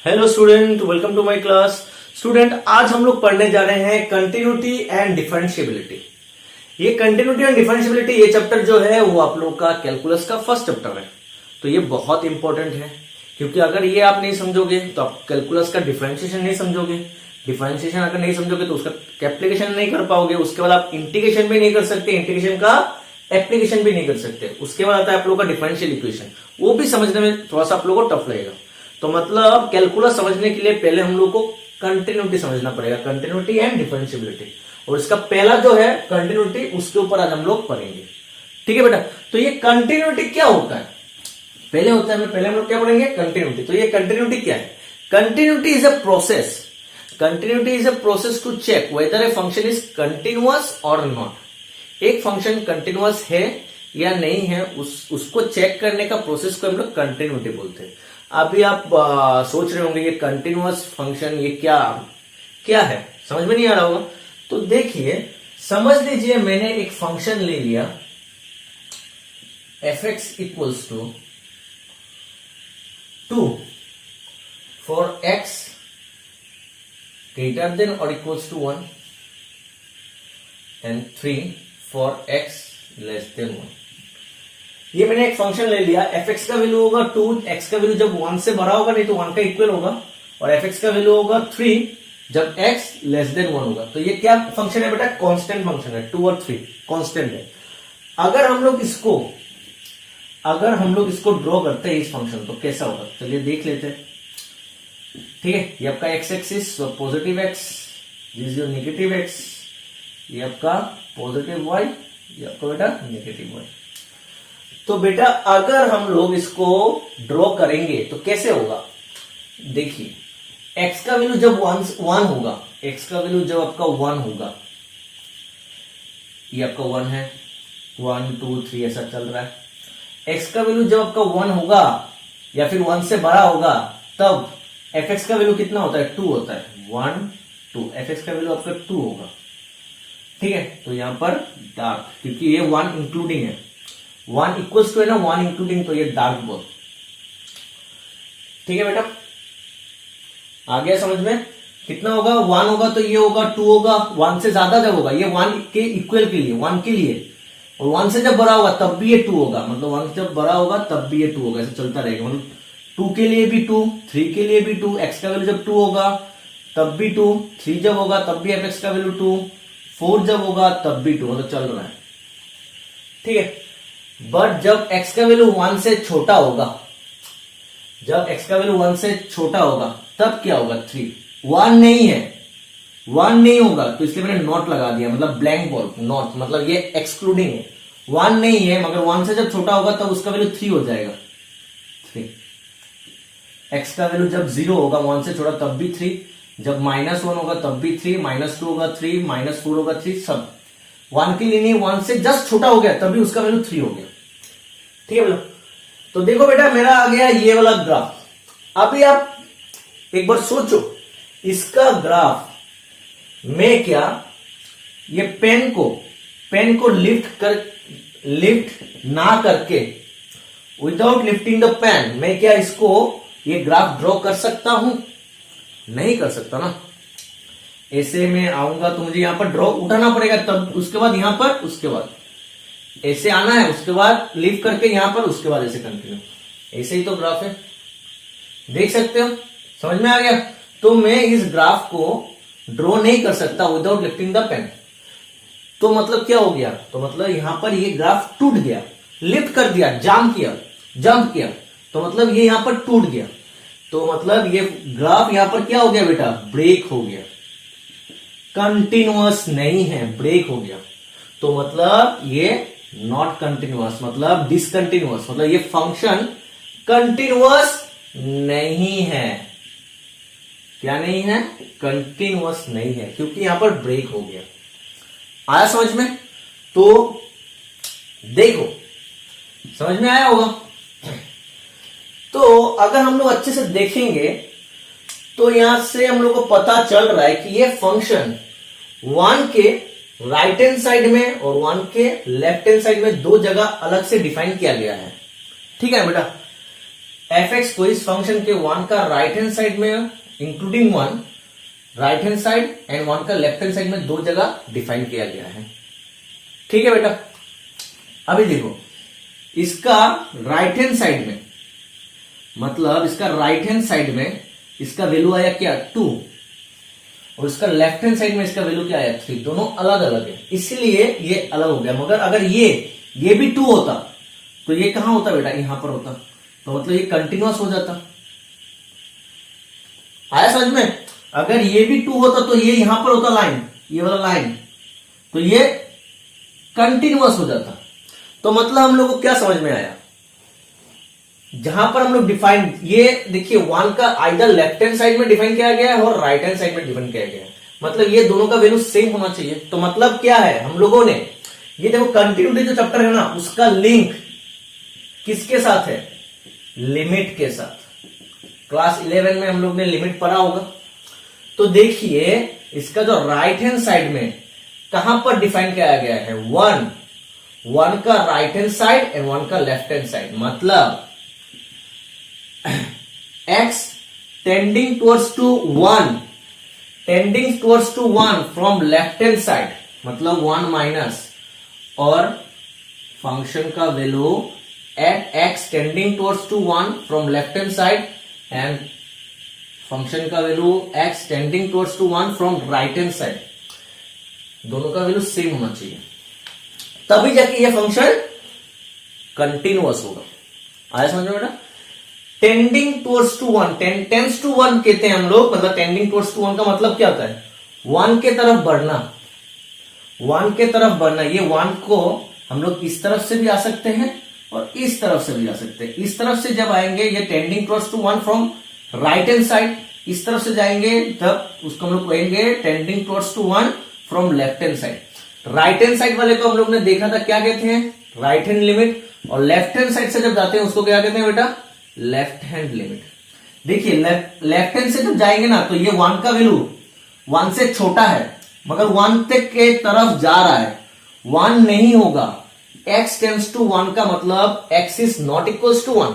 Hello student, welcome to my class. Student, आज हम लोग पढ़ने जा रहे हैं कंटिन्यूटी एंड डिफरेंशिएबिलिटी। ये कंटिन्यूटी एंड डिफरेंशिएबिलिटी ये चैप्टर जो है वो आप लोग का कैलकुलस का फर्स्ट चैप्टर है। तो ये बहुत इंपॉर्टेंट है, क्योंकि अगर ये आप नहीं समझोगे तो आप कैलकुलस का डिफरेंशिएशन नहीं समझोगे। डिफरेंशिएशन अगर नहीं समझोगे तो उसका एप्लीकेशन नहीं कर पाओगे। उसके बाद आप इंटीग्रेशन भी नहीं कर सकते, इंटीग्रेशन का एप्लीकेशन भी नहीं कर सकते। उसके बाद आता है आप लोग का डिफरेंशियल इक्वेशन, वो भी समझने में थोड़ा सा आप लोग को टफ लगेगा। तो मतलब कैलकुलस समझने के लिए पहले हम लोग को कंटिन्यूटी समझना पड़ेगा, कंटिन्यूटी एंड डिफरेंशिएबिलिटी। और इसका पहला जो है कंटिन्यूटी, उसके ऊपर आज हम लोग पढ़ेंगे। ठीक है बेटा, तो ये कंटिन्यूटी क्या होता है पहले हम लोग क्या पढ़ेंगे, कंटिन्यूटी। तो ये कंटिन्यूटी क्या है? Continuity is a process, continuity is a process to check whether a function is continuous और नॉट। एक फंक्शन कंटिन्यूअस है या नहीं है, उसको चेक करने का प्रोसेस को हम लोग कंटिन्यूटी बोलते हैं। अभी आप सोच रहे होंगे ये कंटिन्यूअस फंक्शन ये क्या है, समझ में नहीं आ रहा होगा। तो देखिए, समझ लीजिए मैंने एक फंक्शन ले लिया fx equals to 2 for x greater than or equals to 1 and 3 for x less than 1। ये मैंने एक फंक्शन ले लिया, fx का वैल्यू होगा 2, x का वैल्यू जब 1 से बड़ा होगा नहीं तो 1 का इक्वल होगा, और fx का वैल्यू होगा 3 जब x लेस देन 1 होगा। तो ये क्या फंक्शन है बेटा? कांस्टेंट फंक्शन है, 2 और 3 कांस्टेंट है। अगर हम लोग इसको ड्रॉ करते हैं इस फंक्शन, तो कैसा होगा चलिए देख लेते हैं। ठीक है, ये आपका x axis positive x, this your negative x, ये आपका पॉजिटिव y, ये आपका बेटा नेगेटिव y। तो बेटा अगर हम लोग इसको ड्रॉ करेंगे तो कैसे होगा? देखिए, x का वैल्यू जब 1 होगा, x का वैल्यू जब आपका 1 होगा, ये आपका 1 है, 1 2 3 ऐसा चल रहा है। x का वैल्यू जब आपका 1 होगा या फिर 1 से बड़ा होगा, तब fx का वैल्यू कितना होता है? 2 होता है, 1 2, fx का वैल्यू आपका 2 होगा। ठीक है, तो यहां पर डार्क, क्योंकि ये 1 इंक्लूडिंग है, 1 इक्वल्स टू है ना 1 इंक्लूडिंग, तो ये डार्क बोल। ठीक है बेटा, आ गया समझ में? कितना होगा? 1 होगा तो ये होगा 2 होगा, 1 से ज्यादा जब होगा ये 1 के इक्वल के लिए, 1 के लिए, और 1 से जब बड़ा होगा तब भी ये 2 होगा, मतलब 1 जब बड़ा होगा तब भी ये 2 होगा, ऐसे चलता रहेगा। मतलब 2 के लिए भी 2, 3 के लिए भी 2, x का वैल्यू जब 2 होगा तब भी 2, 3 जब होगा तब भी fx का वैल्यू 2, 4 जब होगा तब भी 2, मतलब चल रहा है। ठीक है, बट जब x का वैल्यू 1 से छोटा होगा, जब x का वैल्यू 1 से छोटा होगा तब क्या होगा? 3। 1 नहीं है, 1 नहीं होगा तो इसलिए मैंने नॉट लगा दिया, मतलब ब्लैंक बॉल, नॉट मतलब ये एक्सक्लूडिंग है। 1 नहीं है, मगर 1 से जब छोटा होगा तब उसका वैल्यू 3 हो जाएगा, 3। x का वैल्यू जब 0 होगा 1 से छोटा तब भी 3, जब -1 होगा तब भी 3, -2 होगा 3, -4 होगा 3, सब 1 के लिए नहीं, 1 से जस्ट छोटा हो गया तभी उसका वैल्यू 3 हो गया। ठीक है बोलो। तो देखो बेटा, मेरा आ गया ये वाला ग्राफ। अभी आप एक बार सोचो, इसका ग्राफ में क्या ये पेन को लिफ्ट ना करके, विदाउट लिफ्टिंग द पेन, मैं क्या इसको ये ग्राफ ड्रॉ कर सकता हूं? नहीं कर सकता ना। ऐसे में आऊंगा तो मुझे यहां पर ड्रॉ उठाना पड़ेगा, तब उसके बाद यहां पर, उसके बाद ऐसे आना है, उसके बाद लिफ्ट करके यहां पर, उसके बाद ऐसे कंटिन्यू। ऐसे ही तो ग्राफ है, देख सकते हो, समझ में आ गया? तो मैं इस ग्राफ को ड्रॉ नहीं कर सकता विदाउट लिफ्टिंग द पेन। तो मतलब क्या हो गया? तो मतलब यहां पर ये ग्राफ टूट गया, लिफ्ट कर दिया, जंप किया, तो मतलब ये यहां पर टूट गया। तो मतलब ये ग्राफ यहां पर क्या हो गया बेटा? ब्रेक हो गया, कंटिन्यूअस नहीं है, ब्रेक हो गया। तो मतलब ये नॉट कंटिन्यूअस, मतलब डिसकंटिन्यूअस, मतलब ये फंक्शन कंटिन्यूअस नहीं है। क्या नहीं है? कंटिन्यूअस नहीं है, क्योंकि यहां पर ब्रेक हो गया। आया समझ में? तो देखो, समझ में आया होगा। तो अगर हम लोग अच्छे से देखेंगे तो यहां से हम लोग को पता चल रहा है कि ये फंक्शन 1 के राइट हैंड साइड में और 1 के लेफ्ट हैंड साइड में दो जगह अलग से डिफाइन किया गया है। ठीक है बेटा, एफ एक्स को इस फंक्शन के वन का राइट हैंड साइड में including one, right hand side and one का लेफ्ट हैंड साइड में दो जगह डिफाइन किया गया है। ठीक है बेटा, अभी देखो इसका राइट हैंड साइड में, मतलब इसका राइट हैंड साइड में इसका वैल्यू आया क्या 2, और इसका लेफ्ट हैंड साइड में इसका वैल्यू क्या आया 3, दोनों अलग अलग है, इसलिए ये अलग हो गया। मगर अगर ये भी 2 होता तो ये कहां होता बेटा, यहां पर होता, तो मतलब ये कंटिन्यूअस हो जाता। आया समझ में? अगर ये भी 2 होता तो ये यहां पर होता लाइन, ये वाला लाइन, तो ये कंटिन्यूअस हो जाता। तो मतलब हम लोग को क्या समझ में आया, जहां पर हम लोग डिफाइन, ये देखिए वन का आइदर लेफ्ट हैंड साइड में डिफाइन किया गया है और राइट हैंड साइड में डिफाइन किया गया है, मतलब ये दोनों का वैल्यू सेम होना चाहिए। तो मतलब क्या है, हम लोगों ने ये देखो कंटिन्यूटी जो चैप्टर है ना, उसका लिंक किसके साथ है, लिमिट के साथ। क्लास 11 में हम लोग ने लिमिट पढ़ा होगा। तो देखिए इसका जो राइट हैंड साइड में कहां पर डिफाइन किया गया है, वन का right hand side and one का लेफ्ट हैंड साइड, मतलब x tending towards to 1 from left hand side, मतलब 1 माइनस, और फंक्शन का value at x tending towards to 1 from left hand side and function का value x tending towards to 1 from right hand side, दोनों का value same होना चाहिए, तभी जाके ये फंक्शन कंटिन्यूअस होगा। आया समझ में बेटा? Tending towards to 1, tends to 1 कहते हैं हम लोग, मतलब टेंडिंग टूवर्ड्स टू 1 का मतलब क्या होता है, 1 के तरफ बढ़ना, 1 के तरफ बढ़ना। ये 1 को हम लोग इस तरफ से भी आ सकते हैं और इस तरफ से भी आ सकते हैं। इस तरफ से जब आएंगे ये tending towards to 1 from right hand side, इस तरफ से जाएंगे तब उसको हम लोग कहेंगे tending towards to 1 from left hand side. Right hand side वाले को हम लोग ने देखा था क्या कहते हैं, राइट हैंड लिमिट, और लेफ्ट हैंड साइड से जब जाते हैं उसको क्या कहते हैं बेटा, लेफ्ट हैंड लिमिट। देखिए लेफ्ट हैंड से जब जाएंगे ना तो ये 1 का वैल्यू 1 से छोटा है, मगर 1 तक के तरफ जा रहा है, 1 नहीं होगा। x टेंड्स टू 1 का मतलब x is not equals to 1,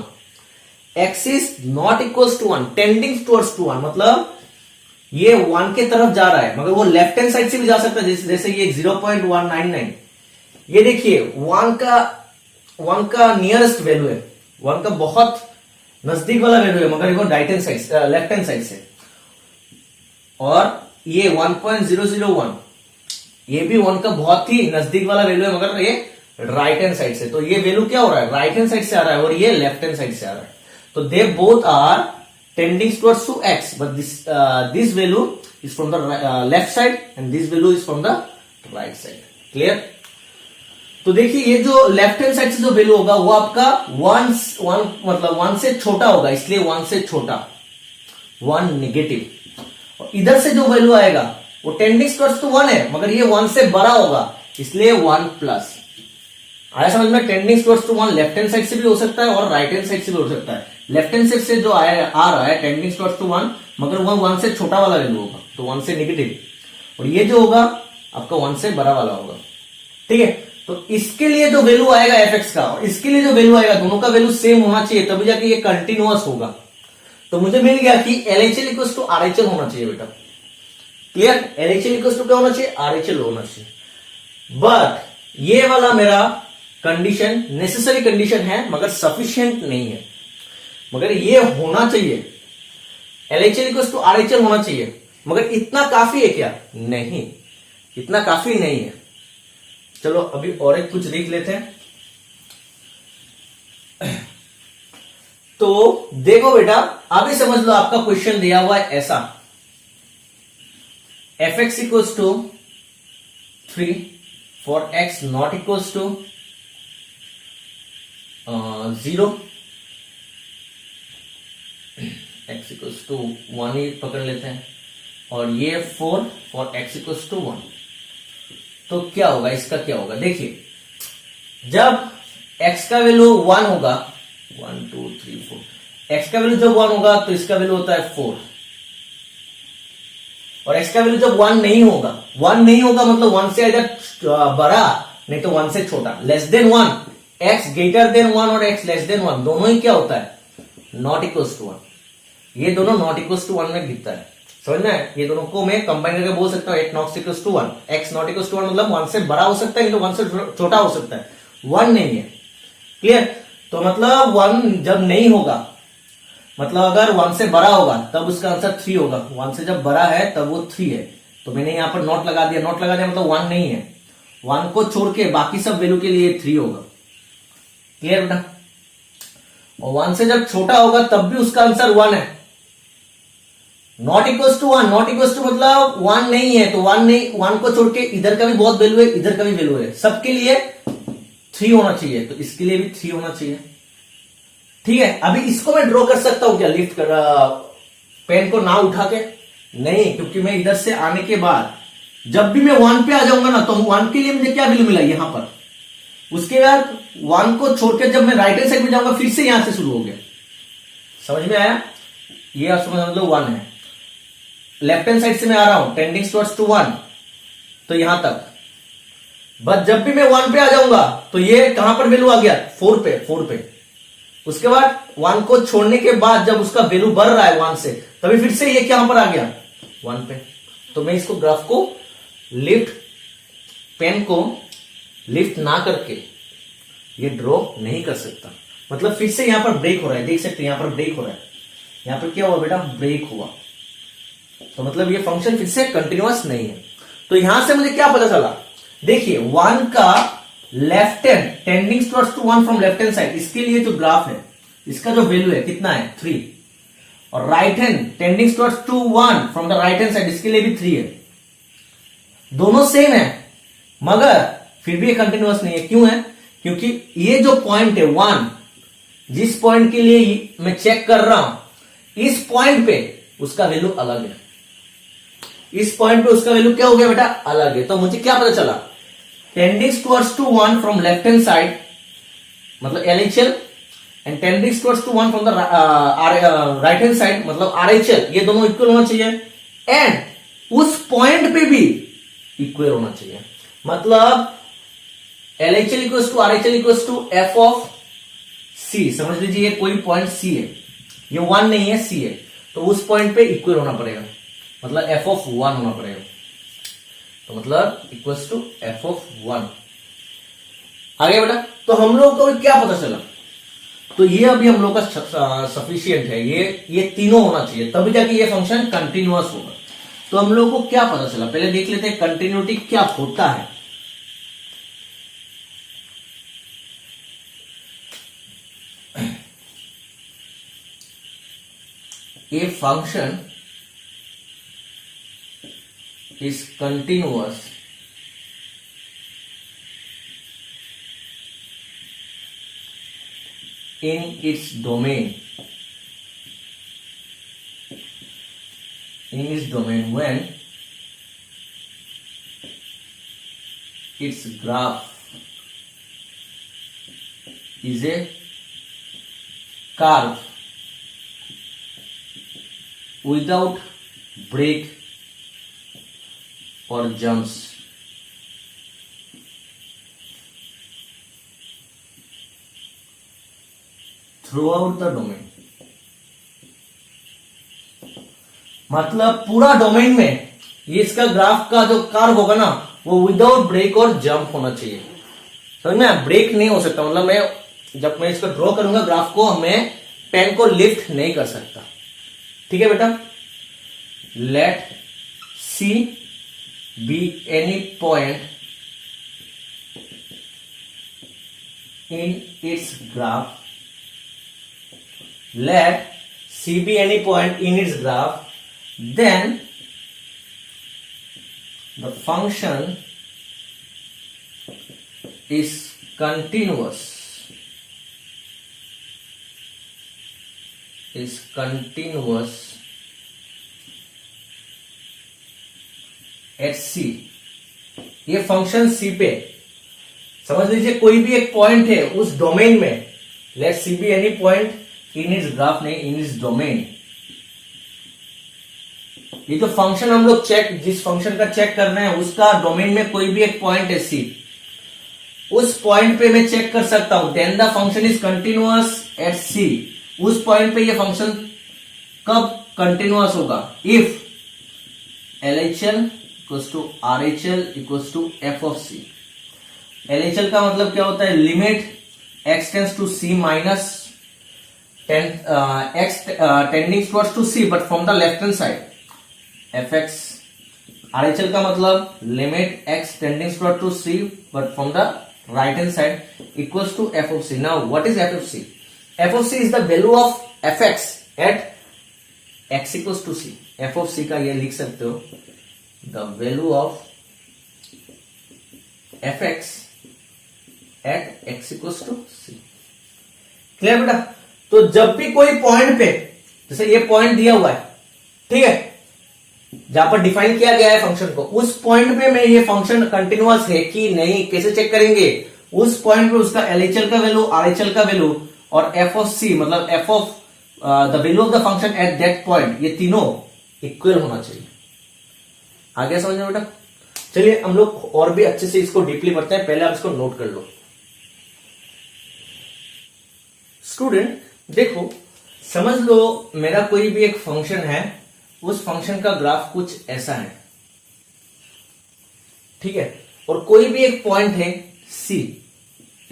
x is not equals to 1, tending towards to 1, मतलब ये 1 के तरफ जा रहा है, मगर वो लेफ्ट हैंड साइड से भी जा सकता है, जैसे ये 0.199, ये देखिए 1 का नियरेस्ट वैल्यू है, 1 का बहुत नजदीक वाला वैल्यू है, मगर ये right hand side, left hand side से। और ये 1.001, ये भी 1 का बहुत ही नजदीक वाला वैल्यू है, मगर ये राइट हैंड साइड से। तो ये वैल्यू क्या हो रहा है, राइट हैंड साइड से आ रहा है, और ये लेफ्ट हैंड साइड से आ रहा है। तो they both are tending towards to x, but this value is from the left side and this value is from the right side. Clear? तो देखिए ये जो लेफ्ट हैंड साइड से जो वैल्यू होगा वो आपका 1 मतलब 1 से छोटा होगा, इसलिए 1 से छोटा, 1 नेगेटिव। और इधर से जो वैल्यू आएगा वो टेंडिंग टुवर्ड्स टू 1 है, मगर ये 1 से बड़ा होगा, इसलिए 1 प्लस। आया समझ में? Tending towards to 1 left hand side से भी हो सकता है और राइट हैंड साइड से भी हो सकता है। लेफ्ट हैंड साइड से जो आ रहा है टेंडिंग टुवर्ड्स टू 1, मगर वो 1 से छोटा वाला वैल्यू होगा, तो 1 से नेगेटिव, और ये जो होगा आपका 1 से बड़ा वाला होगा। ठीक है? तो इसके लिए जो वैल्यू आएगा एफ एक्स का और इसके लिए जो वैल्यू आएगा, दोनों का वैल्यू सेम होना चाहिए, तभी जाके ये कंटिन्यूअस होगा। तो मुझे मिल गया कि LHL इक्वल्स टू RHL होना चाहिए बेटा। क्लियर? LHL इक्वल्स टू क्या होना चाहिए, RHL होना चाहिए। बट ये वाला मेरा कंडीशन नेसेसरी कंडीशन है, मगर सफिशिएंट नहीं है, मगर ये होना चाहिए, LHL इक्वल्स टू RHL होना चाहिए। मगर इतना काफी है क्या? नहीं, इतना काफी नहीं है। चलो अभी और एक कुछ देख लेते हैं। तो देखो बेटा, अभी समझ लो, आपका क्वेश्चन दिया हुआ है ऐसा, f x equals to 3 for x not equals to 0, x equals to 1 ही पकड़ लेते हैं, और ये 4 फॉर एक्स इक्वल्स टू 1। तो क्या होगा, इसका क्या होगा? देखिए जब x का वैल्यू 1 होगा, 1 2 3 4, x का वैल्यू जब 1 होगा तो इसका वैल्यू होता है 4, और x का वैल्यू जब 1 नहीं होगा, 1 नहीं होगा मतलब 1 से इधर बड़ा, नहीं तो 1 से छोटा, less than 1, x greater than 1 और x लेस देन 1 दोनों ही क्या होता है नॉट इक्वल्स टू 1। ये दोनों नॉट इक्वल्स टू 1 में गिरता है, समझ में आया? ये दोनों को मैं कंबाइन करके बोल सकता हूँ x not equals to 1। X not equals to 1 मतलब 1 से बड़ा हो सकता है किंतु 1 से छोटा हो सकता है, 1 नहीं है। क्लियर? तो मतलब 1 जब नहीं होगा, मतलब अगर 1 से बड़ा होगा तब उसका आंसर 3 होगा, 1 से जब बड़ा है तब वो 3 है। तो मैंने यहां पर नॉट लगा दिया, नॉट लगा दिया मतलब 1 नहीं है, 1 को छोड़ के बाकी सब वैल्यू के लिए 3 होगा। क्लियर बेटा? और 1 से जब छोटा होगा तब भी उसका आंसर 1 है। Not equals to 1, not equals to मतलब 1 नहीं है, तो 1 नहीं, 1 को छोड़ के इधर का भी बहुत वैल्यू है, इधर का भी वैल्यू है, सबके लिए 3 होना चाहिए, तो इसके लिए भी 3 होना चाहिए। ठीक है, अभी इसको मैं ड्रॉ कर सकता हूं क्या लिफ्ट कर पेन को ना उठा के? नहीं, क्योंकि मैं इधर से आने के बाद जब भी मैं 1 पे आ जाऊंगा ना, तो 1 के लिए मुझे क्या वैल्यू मिला यहां पर, उसके बाद 1 को छोड़कर जब मैं राइट हैंड साइड में जाऊंगा फिर से यहां से शुरू हो गया। समझ में आया? ये आप समझ लो 1 है। लेफ्ट हैंड साइड से मैं आ रहा हूं टेंडिंग टुवर्ड्स टू 1, तो यहां तक। बस जब भी मैं 1 पे आ जाऊंगा तो ये कहां पर वैल्यू आ गया? 4 पे, 4 पे। उसके बाद 1 को छोड़ने के बाद जब उसका वैल्यू बढ़ रहा है 1 से, तभी फिर से ये कहां पर आ गया? 1 पे। तो मैं इसको ग्राफ को लिफ्ट, पेन को लिफ्ट ना करके ये ड्रॉ नहीं कर सकता। मतलब फिर से यहां पर ब्रेक हो रहा है, देख सकते हैं यहां पर ब्रेक हो रहा है। यहां पर क्या हुआ बेटा? ब्रेक हुआ। तो मतलब ये फंक्शन फिर से कंटिन्यूअस नहीं है। तो यहां से मुझे क्या पता चला? देखिए 1 का left hand tending towards to 1 from left hand side, इसके लिए जो ग्राफ है, इसका जो वैल्यू है कितना है? 3। और right hand tending towards to 1 from the right hand side, इसके लिए भी 3 है। दोनों सेम है, मगर फिर भी ये कंटिन्यूअस नहीं है। क्यों है? क्योंकि ये जो पॉइंट है 1, जिस पॉइंट के लिए मैं चेक कर रहा हूं, इस पॉइंट पे उसका वैल्यू अलग है। इस पॉइंट पे उसका वैल्यू क्या हो गया बेटा? अलग है। तो मुझे क्या पता चला? Tending towards to 1 from left hand side मतलब LHL, and tending towards to 1 from the right hand side मतलब RHL, ये दोनों इक्वल होना चाहिए। एंड उस पॉइंट पे भी इक्वल होना चाहिए। मतलब LHL equals to RHL equals to f of C। समझ लीजिए ये कोई पॉइंट C है, ये 1 नहीं है, C है, तो उस पॉइंट पे इक्वल होना पड़ेगा, मतलब f ऑफ 1 होना पड़ेगा। तो मतलब इक्वल्स टू f ऑफ 1। आगे बेटा, तो हम लोग को क्या पता चला? तो ये अभी हम लोग का सफिशियंट है, ये तीनों होना चाहिए, तभी जाके ये फंक्शन कंटिन्यूअस होगा। तो हम लोग को क्या पता चला? पहले देख लेते हैं कंटिन्यूटी क्या होता है। A function is continuous in its domain when its graph is a curve without break or jumps. Throughout the domain, मतलब पूरा डोमेन में ये इसका ग्राफ का जो कर्व होगा ना, वो विदाउट ब्रेक और जंप होना चाहिए। समझ में? ब्रेक नहीं हो सकता, मतलब जब मैं इसको ड्रॉ करूंगा ग्राफ को, मैं पेन को लिफ्ट नहीं कर सकता। ठीक है बेटा? Let C be any point in its graph. Let C be any point in its graph, then the function is continuous. At C। ये फंक्शन C पे, समझ लीजिए कोई भी एक पॉइंट है उस डोमेन में, let C be any point in its graph, नहीं इन इट्स डोमेन। ये जो फंक्शन हम लोग जिस फंक्शन का चेक कर रहे हैं उसका डोमेन में कोई भी एक पॉइंट है C, उस पॉइंट पे मैं चेक कर सकता हूं, then the function is continuous at C। उस पॉइंट पे ये फंक्शन कब कंटिन्यूअस होगा? If LHL equals to RHL equals to f of c। LHL का मतलब क्या होता है? Limit x tends to c minus x tending towards to c but from the left hand side, fx। RHL का मतलब limit x tending towards to c but from the right hand side equals to f of c. Now what is f of c? f of c is the value of fx at x equals to c. f of c का ये लिख सकते हो, the value of fx at x equals to c. Clear बेटा? तो जब भी कोई पॉइंट पे, जैसे ये पॉइंट दिया हुआ है, ठीक है, जहां पर डिफाइन किया गया है फंक्शन को, उस पॉइंट पे मैं ये फंक्शन कंटिन्यूअस है कि नहीं कैसे चेक करेंगे? उस पॉइंट पे उसका LHL का वैल्यू, RHL का वैल्यू और f ऑफ c मतलब f of the value of the function at that point, ये तीनों इक्वल होना चाहिए। आ गया समझ में बेटा? चलिए हम लोग और भी अच्छे से इसको डीपली पढ़ते हैं, पहले आप इसको नोट कर लो। स्टूडेंट देखो, समझ लो मेरा कोई भी एक फंक्शन है, उस फंक्शन का ग्राफ कुछ ऐसा है, ठीक है, और कोई भी एक पॉइंट है C,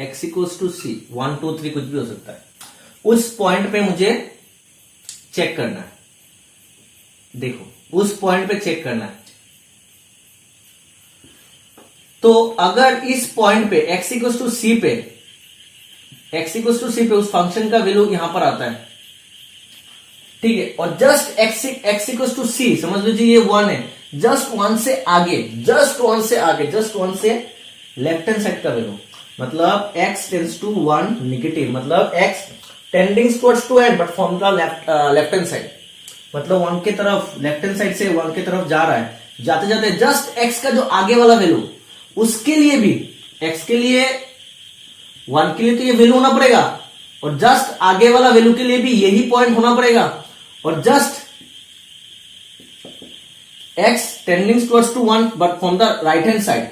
x equals to C, 1 2 3 कुछ भी हो सकता है, उस पॉइंट पे मुझे चेक करना है। देखो उस पॉइंट पे चेक करना है, तो अगर इस पॉइंट पे x इक्वल्स टू C पे, x इक्वल्स टू C पे उस फंक्शन का वैल्यू यहां पर आता है, ठीक है, और just x equals to c, समझ लीजिए ये 1 है, जस्ट 1 से आगे, जस्ट 1 से आगे, जस्ट 1 से लेफ्ट हैंड साइड का वैल्यू, मतलब x टेंड्स टू 1 नेगेटिव, मतलब x tending towards to n but from the left hand side, मतलब 1 के तरफ, लेफ्ट हैंड साइड से 1 के तरफ जा रहा है, जाते जाते जस्ट x का जो आगे वाला वैल्यू, उसके लिए भी, x के लिए 1 के लिए तो ये वैल्यू होना पड़ेगा, और जस्ट आगे वाला वैल्यू के लिए भी यही पॉइंट होना पड़ेगा, और just x tending towards to 1 but from the right hand side,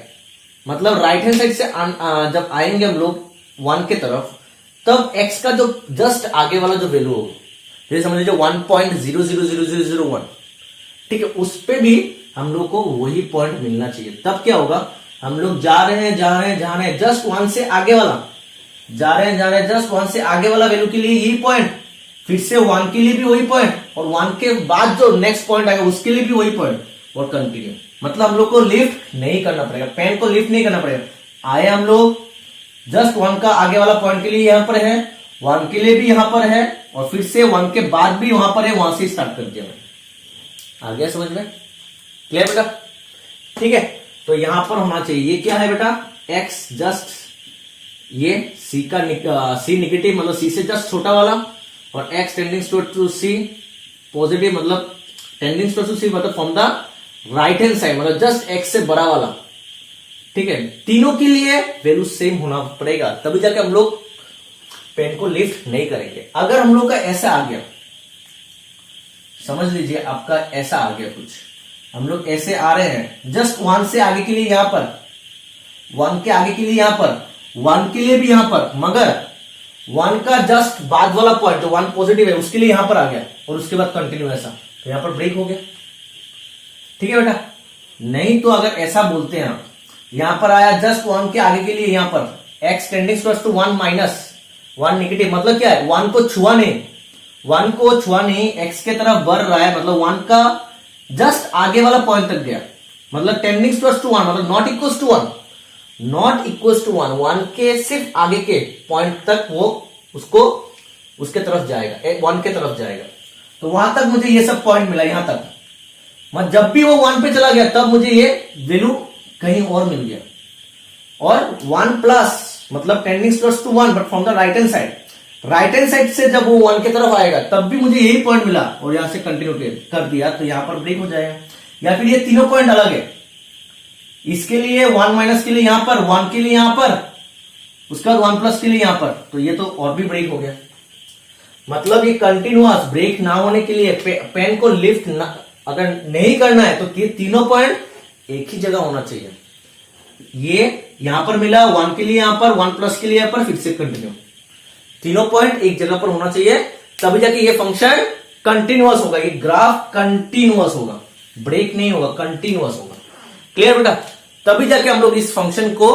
मतलब राइट हैंड साइड से जब आएंगे हम लोग 1 के तरफ, तब x का जो जस्ट आगे वाला जो वैल्यू होगा, जैसे समझ लीजिए 1.000001, ठीक है, उस पे भी हम लोग को वही पॉइंट मिलना चाहिए। तब क्या होगा, हम लोग जा रहे हैं जस्ट 1 से आगे वाला, जा रहे हैं जस्ट 1 से आगे वाला वैल्यू के लिए यही पॉइंट, फिर से 1 के लिए भी वही पॉइंट, और 1 के बाद जो नेक्स्ट पॉइंट आएगा उसके लिए भी वही पॉइंट, और कंटिन्यू। मतलब हम लोग को लिफ्ट नहीं करना पड़ेगा, पेन को लिफ्ट नहीं करना पड़ेगा। आए हम लोग जस्ट 1 का आगे वाला पॉइंट के लिए यहां पर है, 1 के लिए भी यहां पर है, और फिर से 1 के बाद भी वहां पर है, वहां से स्टार्ट कर दिया मैंने। आ गया समझ में? क्लियर बेटा? ठीक है, तो यहां पर होना चाहिए, ये क्या है बेटा, x जस्ट ये c का c निगेटिव मतलब c से जस्ट छोटा वाला, और x tending to c positive मतलब टेंडिंग टू c मतलब from the right hand side, मतलब जस्ट x से बड़ा वाला, ठीक है। तीनों के लिए वैल्यू सेम होना पड़ेगा, तभी जाके हम लोग पेन को लिफ्ट नहीं करेंगे। अगर हम लोग का ऐसा आ गया, समझ लीजिए आपका ऐसा आ गया कुछ, हम लोग ऐसे आ रहे हैं जस्ट 1 से आगे के लिए यहां पर, 1 के आगे के लिए यहां पर, 1 के लिए भी यहां पर, मगर 1 का जस्ट बाद वाला पॉइंट जो 1 पॉजिटिव है उसके लिए यहां पर आ गया, और उसके बाद कंटिन्यू ऐसा, तो यहां पर ब्रेक हो गया, ठीक है बेटा। नहीं तो अगर ऐसा बोलते हैं आप, यहां पर आया जस्ट 1 के आगे के लिए यहां पर x tending to 1 minus 1 negative, मतलब क्या है, 1 को छुआ नहीं, 1 को छुआ नहीं, x के तरफ बढ़ रहा है, मतलब 1 का जस्ट आगे वाला पॉइंट तक गया, मतलब टेंडिंग टू 1 मतलब not equals to 1, not equals to 1, 1 के सिर्फ आगे के पॉइंट तक वो उसको उसके तरफ जाएगा, 1 के तरफ जाएगा, तो वहां तक मुझे ये सब पॉइंट मिला, यहां तक। मतलब जब भी वो 1 पे चला गया तब मुझे ये वैल्यू कहीं और मिल गया, और 1 प्लस मतलब tending to 1 but from the right hand side, right hand side से जब वो 1 के तरफ आएगा तब भी मुझे यही पॉइंट मिला, और यहां से कंटिन्यू कर दिया, तो यहां पर ब्रेक हो जाएगा। या फिर ये तीनों पॉइंट अलग है, इसके लिए 1 माइनस के लिए यहां पर, 1 के लिए यहां पर, उसका 1 प्लस के लिए यहां पर, तो ये तो और भी ब्रेक हो गया। मतलब ये कंटिन्यूअस ब्रेक ना होने के लिए पेन को लिफ्ट अगर नहीं करना है तो तीनों पॉइंट एक ही जगह होना चाहिए। ये यहां पर मिला 1 के लिए यहां पर, 1 प्लस के लिए यहां पर, फिर से कंटिन्यू, तीनों पॉइंट एक जगह पर होना चाहिए, तभी जाके ये फंक्शन कंटिन्यूअस होगा, ये ग्राफ कंटिन्यूअस होगा, ब्रेक नहीं होगा, कंटिन्यूअस होगा। क्लियर बेटा? तभी जाके हम लोग इस फंक्शन को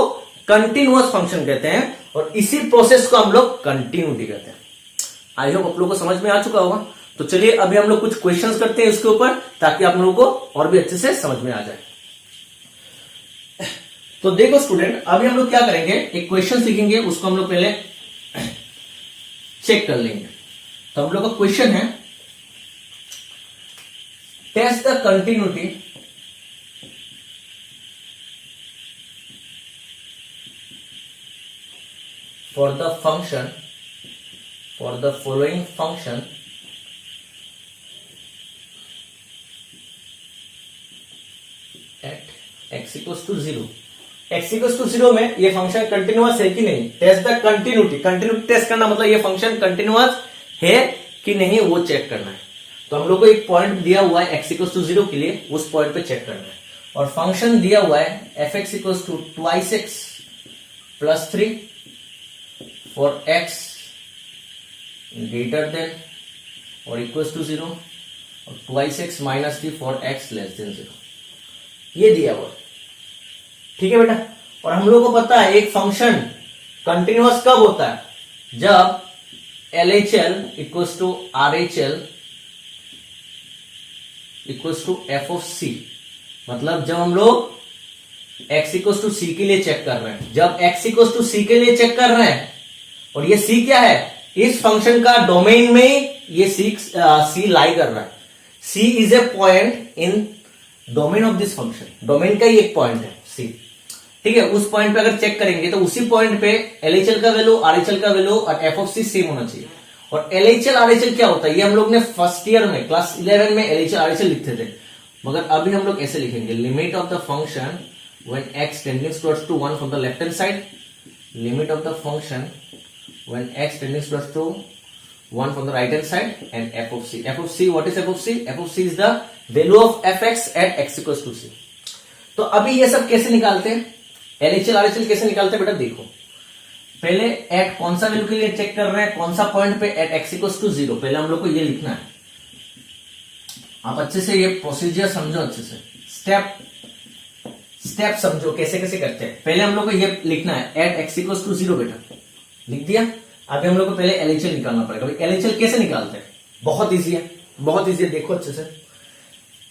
कंटिन्यूअस फंक्शन कहते हैं और इसी प्रोसेस को हम लोग कंटिन्यूटी कहते हैं। आई होप आप लोगों को समझ में आ चुका होगा। तो चलिए अभी हम लोग कुछ क्वेश्चंस करते हैं इसके ऊपर, ताकि आप लोगों को और भी अच्छे से समझ में आ जाए। तो देखो स्टूडेंट, अभी हम लोग क्या करेंगे, एक क्वेश्चन लिखेंगे, उसको हम लोग पहले चेक कर लेंगे। तो हम लोग का क्वेश्चन है, test the continuity for the function, for the following function at x equals to 0। x equals to 0 में ये फंक्शन कंटिन्यूअस है कि नहीं, test the continuity. Continuity test करना मतलब ये फंक्शन कंटिन्यूअस है कि नहीं वो चेक करना है। तो हम लोग को एक पॉइंट दिया हुआ है x equals to 0 के लिए, उस पॉइंट पे चेक करना है। और फंक्शन दिया हुआ है fx equals to 2x plus 3 for x greater than or equals to 0 और 2x minus 3 for x less than 0, ये दिया हुआ। ठीक है बेटा? और हम लोग को पता है एक फंक्शन कंटिन्यूअस कब होता है, जब LHL equals to RHL equals to f of c। मतलब जब हम लोग x इक्वल्स टू c के लिए चेक कर रहे हैं, जब x इक्वल्स टू c के लिए चेक कर रहे हैं और ये c क्या है, इस फंक्शन का डोमेन में ये c लाई कर रहा है। c is a point in domain of this function, domain का ही एक पॉइंट है c। ठीक है? उस पॉइंट पे अगर चेक करेंगे तो उसी पॉइंट पे LHL का वैल्यू, RHL का वैल्यू और f of c सेम होना चाहिए। और LHL RHL क्या होता है, ये हम लोग ने फर्स्ट ईयर में क्लास 11 में LHL RHL लिखते थे, मगर अभी हम लोग ऐसे लिखेंगे, limit of the function when x tending towards to 1 from the left hand side, limit of the function when x tending towards to 1 from the right hand side, and f of c. f of c, what is f of c? f of c is the value of fx at x equals to c। तो अभी ये सब कैसे निकालते हैं, LHL RHL कैसे निकालते हैं बेटा? देखो, पहले एट कौन सा वैल्यू के लिए चेक कर रहे हैं, कौन सा पॉइंट पे, एट x equals to 0। पहले हम लोग को ये लिखना है। आप अच्छे से ये प्रोसीजर समझो, अच्छे से स्टेप समझो कैसे कैसे करते हैं। पहले हम लोग को ये लिखना है एट x equals to 0 बेटा, लिख दिया। अभी हम लोग को पहले LHL निकालना पड़ेगा। LHL कैसे निकालते हैं, बहुत इजी है, बहुत इजी है, देखो अच्छे से।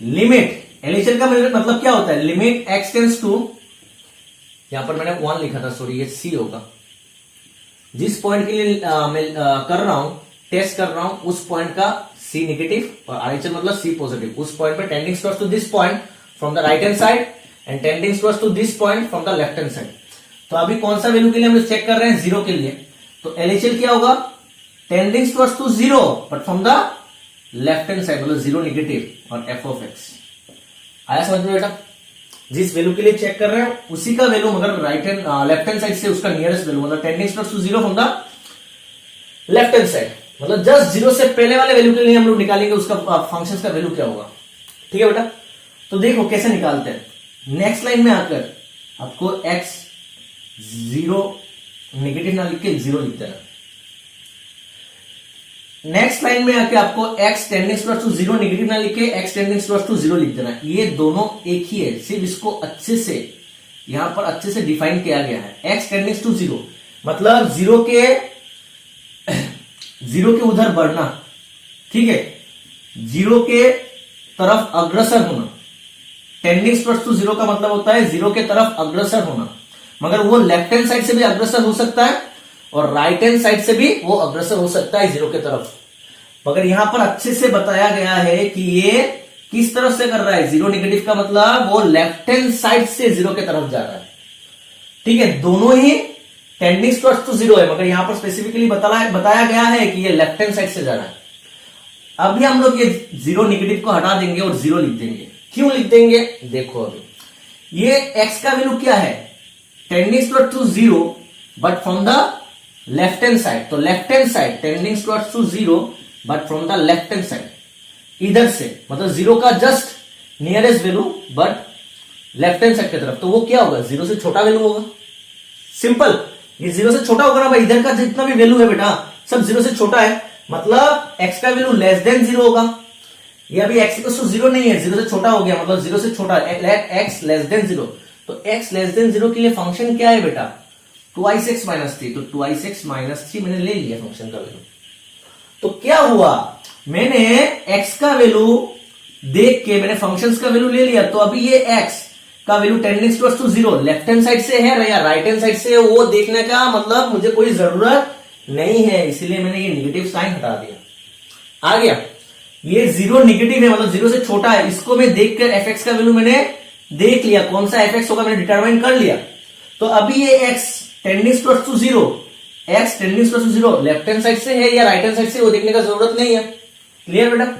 लिमिट, LHL का मतलब क्या होता है, लिमिट x टेंड्स टू, यहां पर मैंने 1 लिखा था, सॉरी ये c होगा। जिस पॉइंट के लिए मैं कर रहा हूं, टेस्ट कर रहा हूं, उस पॉइंट का c नेगेटिव और RHL मतलब c पॉजिटिव, उस पॉइंट पे tending towards to this point from the right hand side and tending towards to this point from the left hand side. तो अभी कौन सा वैल्यू के लिए हम लोग चेक कर रहे हैं, 0 के लिए। तो LHL क्या होगा, tending towards to 0 but from the left hand side, मतलब 0 नेगेटिव और f of x। आया समझ में बेटा? जिस वैल्यू के लिए चेक कर रहे हैं उसी का वैल्यू, मगर right hand left hand side से उसका नियरेस्ट वैल्यू, मतलब tending towards to 0 from the left hand side, मतलब जस्ट 0 से पहले वाले वैल्यू के लिए हम लोग निकालेंगे उसका फंक्शन का वैल्यू क्या होगा। ठीक है बेटा? तो देखो कैसे निकालते हैं। नेक्स्ट लाइन में आकर आपको x 0 नेगेटिव ना लिख के 0 लिख देना। नेक्स्ट लाइन में आके आपको x tending towards to 0 negative ना लिख के x टेंडिंग टुवर्ड्स टू 0 लिख देना। ये दोनों एक ही है, सिर्फ इसको अच्छे से यहां पर अच्छे से डिफाइन किया गया है। x टेंडिंग टू 0 मतलब 0 के उधर बढ़ना। ठीक है? 0 के तरफ अग्रसर होना। टेंडिंग टुवर्ड्स टू 0 का मतलब होता है 0 के तरफ अग्रसर होना, मगर वो लेफ्ट हैंड साइड से भी अग्रसर हो सकता है और राइट हैंड साइड से भी वो अग्रसर हो सकता है 0 के तरफ। मगर यहां पर अच्छे से बताया गया है कि ये किस तरफ से कर रहा है, 0 नेगेटिव का मतलब वो लेफ्ट हैंड साइड से 0 के तरफ जा रहा है। ठीक है? दोनों ही टेंडिंग टुवर्ड्स टू 0 है, मगर यहां पर स्पेसिफिकली बताया गया है कि ये लेफ्ट हैंड साइड से जा रहा है। अभी हम लोग ये 0 नेगेटिव को हटा देंगे और 0 लिख देंगे। क्यों लिख देंगे, देखो अभी ये x का वैल्यू क्या है, tending towards to 0 but from the left hand side. तो left hand side tending towards to 0 but from the left hand side, इधर से मतलब 0 का just nearest value but left hand side की तरफ। तो वो क्या होगा, 0 से छोटा वैल्यू होगा। सिंपल, ये 0 से छोटा होगा ना भाई, इधर का जितना भी वैल्यू है बेटा सब 0 से छोटा है। मतलब x का वैल्यू लेस देन 0 होगा। ये अभी x इक्वल टू 0 नहीं है, 0 से छोटा हो गया, मतलब 0 से छोटा, x लेस देन 0। तो x लेस देन 0 के लिए फंक्शन क्या है बेटा, 2x माइनस 3। तो 2x माइनस 3 मैंने ले लिया फंक्शन का वैल्यू। तो क्या हुआ, मैंने x का वैल्यू देख के मैंने फंक्शंस का वैल्यू ले लिया। तो अभी ये x का value tending towards to 0 left hand side से है या राइट हैंड साइड से है, वो देखने का मतलब मुझे कोई जरूरत नहीं है, इसलिए मैंने ये निगेटिव साइन हटा दिया। आ गया, ये 0 निगेटिव है, मतलब 0 से छोटा है, इसको मैं देखकर fx का वैल्यू मैंने देख लिया, कौन सा fx होगा मैंने डिटरमाइन कर लिया। तो अभी ये x tending towards to 0, x tending towards to 0 left hand side से है या राइट हैंड साइड से, वो देखने का जरूरत नहीं है। क्लियर बेटा।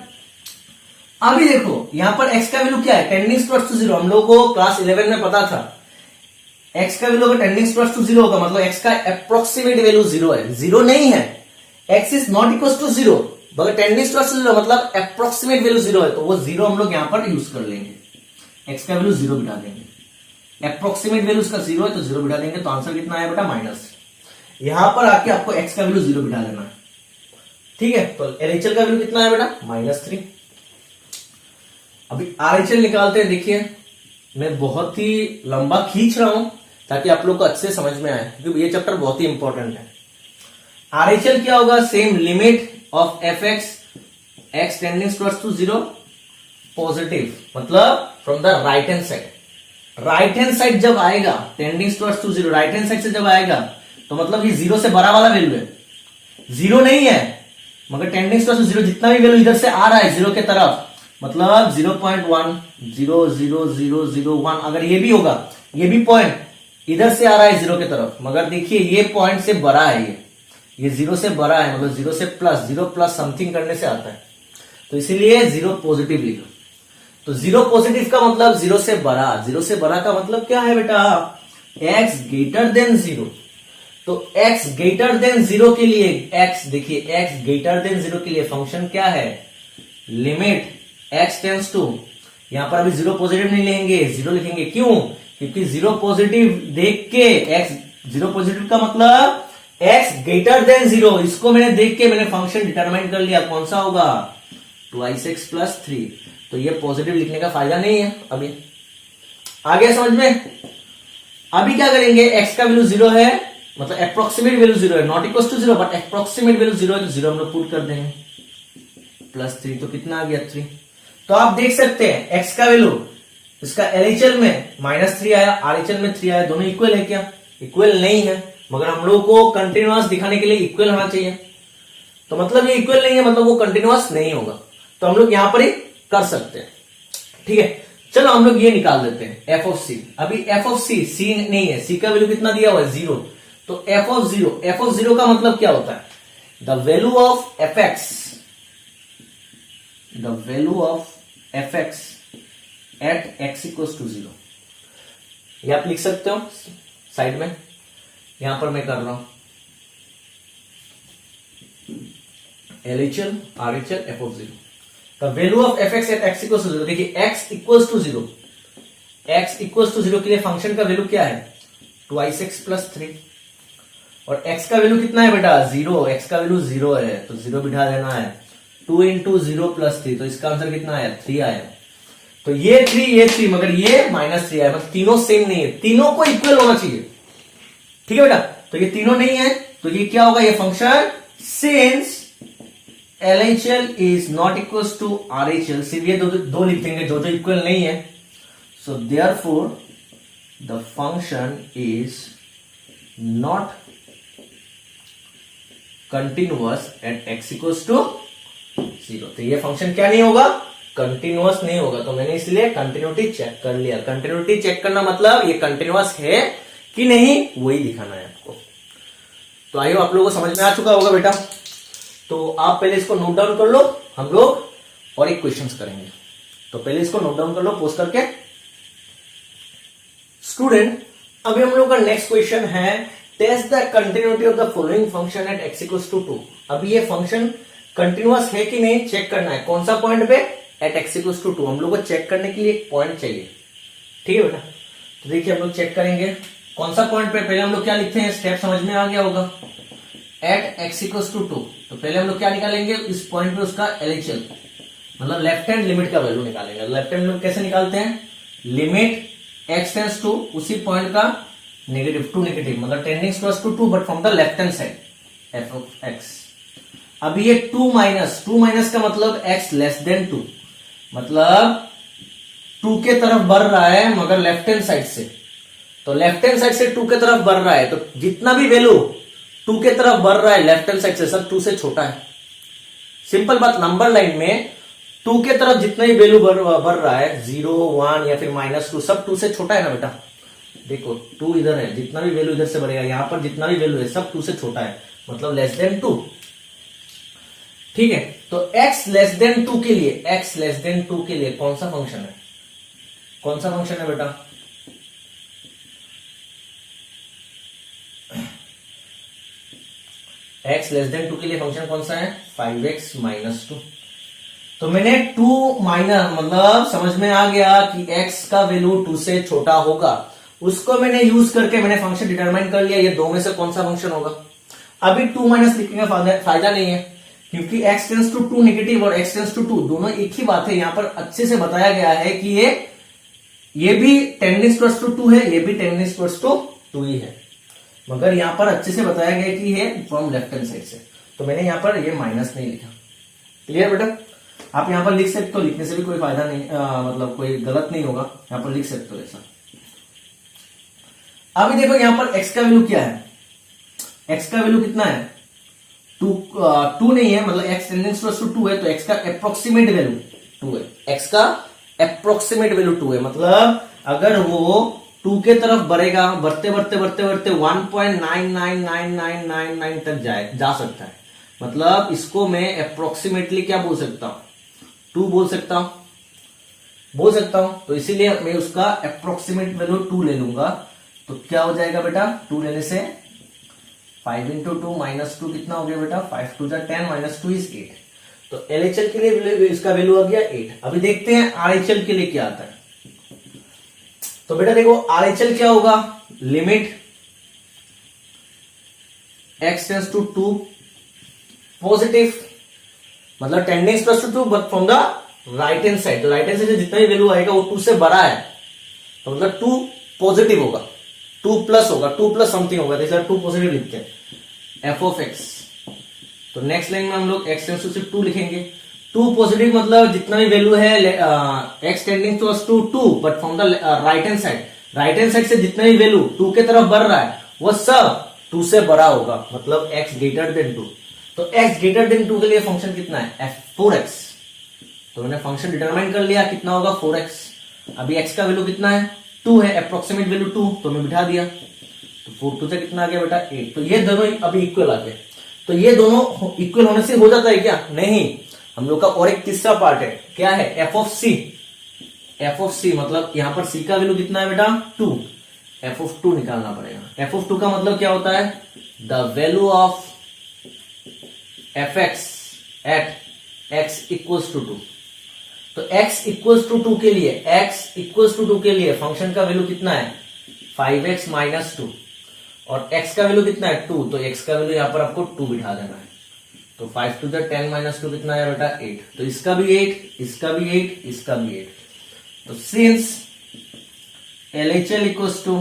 अभी देखो यहां पर x का वैल्यू क्या है, टेंडिंग टुवर्ड्स टू 0। हम लोगों को क्लास 11 में पता था x का वैल्यू अगर टेंडिंग टुवर्ड्स टू 0 होगा मतलब x का अप्रोक्सीमेट वैल्यू 0 है, 0 नहीं है, x is not equal to 0, मगर टेंडिंग टुवर्ड्स टू 0 मतलब अप्रोक्सीमेट वैल्यू 0 है, तो वो 0 हम लोग यहां पर यूज कर लेंगे, x का वैल्यू 0 बिठा देंगे। अप्रोक्सीमेट वैल्यू उसका 0 है तो 0 बिठा देंगे, तो आंसर कितना आया बेटा, माइनस। यहां पर आके आपको x का वैल्यू 0 बिठा देना है, ठीक है। तो LHL का वैल्यू कितना है बेटा, -3। अभी RHL निकालते हैं। देखिए मैं बहुत ही लंबा खींच रहा हूं ताकि आप लोग को अच्छे से समझ में आए, क्योंकि ये चैप्टर बहुत ही इंपॉर्टेंट है। RHL क्या होगा, same limit of fx x tending towards to 0 positive, मतलब from the right hand side. Right hand side जब आएगा tending towards to 0, right hand side से जब आएगा तो मतलब ये 0 से बड़ा वाला वैल्यू है, 0 नहीं है मगर टेंडिंग टुवर्ड्स टू 0, जितना भी वैल्यू इधर से आ रहा है 0 के तरफ, मतलब 0.1 0 0 0 0 1, अगर ये भी होगा, ये भी पॉइंट इधर से आ रहा है 0 के तरफ, मगर देखिए ये पॉइंट से बड़ा है, ये 0 से बड़ा है, मतलब 0 से प्लस, 0 प्लस समथिंग करने से आता है, तो इसीलिए 0 पॉजिटिव लिखो। तो 0 पॉजिटिव का मतलब 0 से बड़ा, 0 से बड़ा का मतलब क्या है बेटा, x ग्रेटर देन 0। तो x ग्रेटर देन 0 के लिए x, देखिए x ग्रेटर देन 0 के लिए फंक्शन क्या है, लिमिट x टेंड्स टू, यहां पर अभी 0 पॉजिटिव नहीं लेंगे, 0 लिखेंगे, क्यों, क्योंकि 0 पॉजिटिव देख के x, 0 पॉजिटिव का मतलब x ग्रेटर देन 0, इसको मैंने देख के मैंने फंक्शन डिटरमाइन कर लिया, कौन सा होगा, 2x प्लस 3। तो ये पॉजिटिव लिखने का फायदा नहीं है। अभी आ गया समझ में। अभी क्या करेंगे, x का वैल्यू 0 है, मतलब अप्रोक्सीमेट वैल्यू 0 है, not equal to 0 but approximate value 0 है, तो 0 हम लोग पुट कर देंगे, प्लस 3, तो कितना आ गया 3। तो आप देख सकते हैं x का वैल्यू, इसका LHL में -3 आया, RHL में 3 आया, दोनों इक्वल है क्या, इक्वल नहीं है, मगर हम लोग को कंटिन्यूअस दिखाने के लिए इक्वल होना चाहिए, तो मतलब ये इक्वल नहीं है, मतलब वो कंटिन्यूअस नहीं होगा, तो हम लोग यहां पर ही कर सकते हैं, ठीक है। चलो हम लोग ये निकाल देते हैं f ऑफ c। अभी f ऑफ c, c नहीं है, c का वैल्यू कितना दिया हुआ है, 0, तो f ऑफ 0 का मतलब क्या होता है, the value of fx, the value of fx at x equals to 0। ये आप लिख सकते हो साइड में, यहां पर मैं कर रहा हूं LHL RHL f of 0, the value of fx at x equals to 0। देखिए x equals to 0, x equals to 0 के लिए फंक्शन का वैल्यू क्या है, 2x प्लस 3, और x का वैल्यू कितना है बेटा, 0, x का वैल्यू 0 है, तो 0 बिठा देना है, 2 इंटू 0 प्लस 3, तो इसका आंसर कितना आया, 3 आया। तो ये 3, ये 3, मगर ये -3 आया, मतलब तीनों सेम नहीं है, तीनों को इक्वल होना चाहिए, ठीक है बेटा। तो ये तीनों नहीं है, तो ये क्या होगा, ये function since LHL is not equal to RHL, सिर्फ ये दो लिख देंगे जो इक्वल नहीं है, so therefore the function is not continuous at x equals to 0। तो ये फंक्शन क्या नहीं होगा, कंटिन्यूअस नहीं होगा, तो मैंने इसलिए कंटिन्यूटी चेक कर लिया। कंटिन्यूटी चेक करना मतलब ये कंटिन्यूअस है कि नहीं, वही दिखाना है आपको। तो आइए आप लोगों को समझ में आ चुका होगा बेटा, तो आप पहले इसको नोट डाउन कर लो, हम लोग और एक क्वेश्चन करेंगे, तो पहले इसको नोट डाउन कर लो पोस्ट करके। स्टूडेंट अभी हम लोग का नेक्स्ट क्वेश्चन है, test the continuity of the following function at x equals to 2। अभी ये फंक्शन कंटिन्यूअस है कि नहीं चेक करना है, कौन सा पॉइंट पे, एट x इक्वल्स टू 2। हम लोग को चेक करने के लिए एक पॉइंट चाहिए, ठीक है बेटा। तो देखिए हम लोग चेक करेंगे कौन सा पॉइंट पे, पहले हम लोग क्या लिखते हैं, स्टेप समझ में आ गया होगा, एट एक्स इक्वल टू 2। तो पहले हम लोग क्या निकालेंगे, इस पॉइंट पे उसका LHL मतलब लेफ्ट हैंड लिमिट का वैल्यू निकालेंगे। लेफ्ट हैंड लिमिट कैसे निकालते हैं, लिमिट x टेंड्स टू उसी पॉइंट का नेगेटिव टू नेगेटिव मतलब tending towards to 2 but from the left hand side f of x. अब ये 2 माइनस का मतलब x लेस देन 2 मतलब 2 के तरफ बढ़ रहा है मगर लेफ्ट हैंड साइड से। तो लेफ्ट हैंड साइड से 2 के तरफ बढ़ रहा है तो जितना भी वैल्यू 2 के तरफ बढ़ रहा है लेफ्ट हैंड साइड से सब 2 से छोटा है। सिंपल बात, नंबर लाइन में 2 के तरफ जितना ही वैल्यू बढ़ रहा है 0, 1 या फिर -2 सब 2 से छोटा है ना बेटा। देखो 2 इधर है, जितना भी वैल्यू इधर से बढ़ेगा यहां पर जितना भी वैल्यू है सब 2 से छोटा है मतलब लेस देन 2। ठीक है, तो x लेस देन 2 के लिए, x लेस देन 2 के लिए कौन सा फंक्शन है, कौन सा फंक्शन है बेटा, x लेस देन 2 के लिए फंक्शन कौन सा है 5x माइनस 2। तो मैंने 2 माइनस मतलब समझ में आ गया कि x का वैल्यू 2 से छोटा होगा, उसको मैंने यूज करके मैंने फंक्शन डिटरमाइन कर लिया ये दो में से कौन सा फंक्शन होगा। अभी 2 माइनस लिखने का फायदा नहीं है क्योंकि x टेंड्स टू 2 नेगेटिव और x टेंड्स टू 2 दोनों एक ही बात है। यहां पर अच्छे से बताया गया है कि ये भी टेंडिंग टुवर्ड्स टू 2 है, ये भी टेंडिंग टुवर्ड्स टू 2 ही है, मगर यहां पर अच्छे से बताया गया कि ये फ्रॉम लेफ्ट हैंड साइड से। तो मैंने यहां पर ये माइनस नहीं लिखा। क्लियर बेटा, आप यहां पर लिख सकते हो, लिखने से भी कोई फायदा नहीं मतलब कोई गलत नहीं होगा, यहां पर लिख सकते हो ऐसा। अभी देखो यहां पर x का वैल्यू क्या है, x का वैल्यू कितना है 2 नहीं है मतलब x टेंडिंग टुवर्ड्स टू 2 है तो x का अप्रोक्सीमेट वैल्यू 2 है, x का अप्रोक्सीमेट वैल्यू 2 है मतलब अगर वो 2 के तरफ बढ़ेगा बढ़ते 1.999999 तक जा सकता है। मतलब इसको मैं अप्रोक्सीमेटली क्या बोल सकता हूं 2 बोल सकता हूं। तो इसीलिए मैं उसका अप्रोक्सीमेट वैल्यू 2 ले लूंगा। तो क्या हो जाएगा बेटा 2 लेने से 5 into 2 minus 2 कितना हो गया बेटा 5 to the 10 minus 2 is 8। तो LHL के लिए इसका वैल्यू आ गया 8। अभी देखते हैं RHL के लिए क्या आता है। तो बेटा देखो RHL क्या होगा, limit x tends to 2 positive मतलब tending towards to 2 but from the right hand side. तो राइट हैंड साइड से जितना भी वैल्यू आएगा वो 2 से बड़ा है तो मतलब 2 पॉजिटिव होगा, 2 प्लस होगा, 2 प्लस समथिंग होगा, तो 2 पॉजिटिव लिखते हैं f ऑफ x। तो नेक्स्ट लाइन में हम लोग x टेंड्स टू सिर्फ 2 लिखेंगे। 2 पॉजिटिव मतलब जितना भी वैल्यू है x tending towards to 2 but from the right hand side, right hand side से जितना भी वैल्यू 2 के तरफ बढ़ रहा है वो सब 2 से बड़ा होगा मतलब x ग्रेटर देन 2। तो x ग्रेटर देन 2 के लिए फंक्शन कितना है 4x। तो मैंने फंक्शन डिटरमाइन कर लिया कितना होगा 4x। अभी x का वैल्यू कितना है 2 है, अप्रोक्सीमेट वैल्यू 2 तो मैं बिठा दिया। तो 4 2 से कितना आ गया बेटा 8। तो ये दोनों अभी इक्वल आ गए। तो ये दोनों इक्वल होने से हो जाता है क्या, नहीं, हम लोग का और एक तीसरा पार्ट है, क्या है f ऑफ c मतलब यहां पर c का वैल्यू कितना है बेटा 2, f ऑफ 2 निकालना पड़ेगा। f ऑफ 2 का मतलब क्या होता है the value of fx at x equals to 2। तो x इक्वल्स टू 2 के लिए फंक्शन का वैल्यू कितना है 5x माइनस 2 और x का वैल्यू कितना है 2। तो x का वैल्यू यहां पर आपको 2 बिठा देना है। तो 5 to the 10 minus 2 कितना है बेटा 8। तो इसका भी 8, इसका भी 8, इसका भी 8। तो since LHL equals to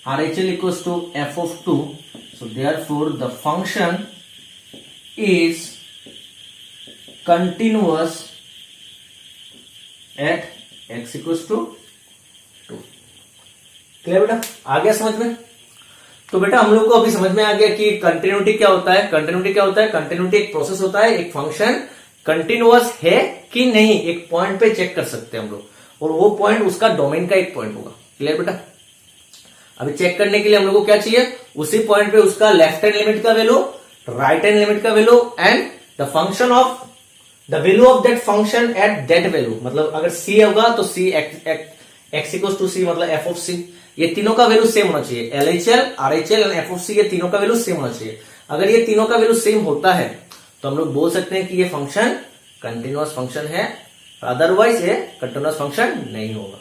RHL equals to f of 2, so therefore the function is continuous at x equals to 2। Clear बेटा, आ गया समझ में। तो बेटा हम लोग को अभी समझ में आ गया कि कंटिन्यूटी क्या होता है। कंटिन्यूटी एक प्रोसेस होता है, एक फंक्शन कंटिन्यूअस है कि नहीं एक पॉइंट पे चेक कर सकते हैं हम लोग, और वो पॉइंट उसका डोमेन का एक पॉइंट होगा। क्लियर बेटा, अभी चेक करने के लिए हम लोग को क्या चाहिए, उसी पॉइंट पे उसका लेफ्ट हैंड लिमिट का वैल्यू, राइट हैंड लिमिट का value and the function of the value of that function at that value. मतलब अगर c होगा तो c x equals to c मतलब f ऑफ c। ये तीनों का वैल्यू सेम होना चाहिए, LHL, RHL and f of c, ये तीनों का वैल्यू सेम होना चाहिए। अगर ये तीनों का वैल्यू सेम होता है तो हम लोग बोल सकते हैं कि ये फंक्शन कंटिन्यूअस फंक्शन है, अदरवाइज ये कंटिन्यूअस फंक्शन नहीं होगा।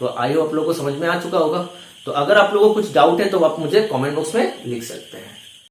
तो आई होप आप लोगों को समझ में आ चुका होगा। तो अगर आप लोगों को कुछ डाउट है तो आप मुझे कमेंट बॉक्स में लिख सकते हैं।